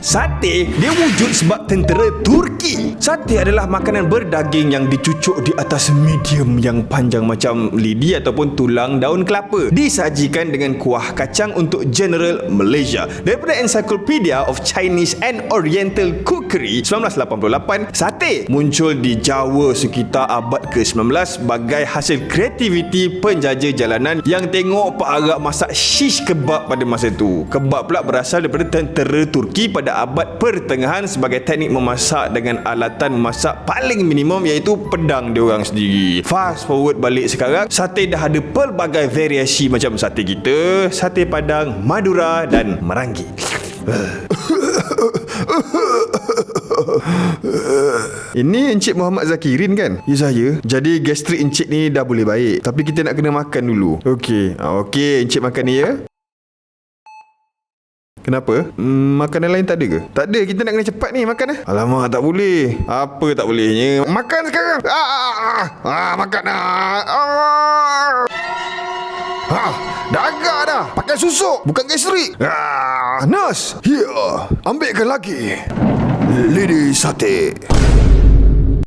Sate dia wujud sebab tentera Turki. Sate adalah makanan berdaging yang dicucuk di atas medium yang panjang macam lidi ataupun tulang daun kelapa. Disajikan dengan kuah kacang untuk General Malaysia. Daripada Encyclopedia of Chinese and Oriental Cookery 1988, sate muncul di Jawa sekitar abad ke-19 sebagai hasil kreativiti penjajah jalanan yang tengok Pak Arab masak shish kebab pada masa itu. Kebab pula berasal daripada tentera Turki pada abad pertengahan sebagai teknik memasak dengan alatan memasak paling minimum iaitu pedang diorang sendiri. Fast forward balik sekarang, sate dah ada pelbagai variasi macam sate kita, sate Padang, Madura dan Merangi. Ini Encik Muhammad Zakirin kan? Ya saya. Jadi gastrik Encik ni dah boleh baik, tapi kita nak kena makan dulu. Okey. Okey, Encik makan ni ya. Kenapa? Makanan lain tak ada ke? Tak ada, kita nak kena cepat ni makan lah. Alamak, tak boleh. Apa tak bolehnya? Makan sekarang. Makan dah agak dah. Pakai susuk, bukan gastrik. Nurse, here. Ambilkan lagi lidi sate.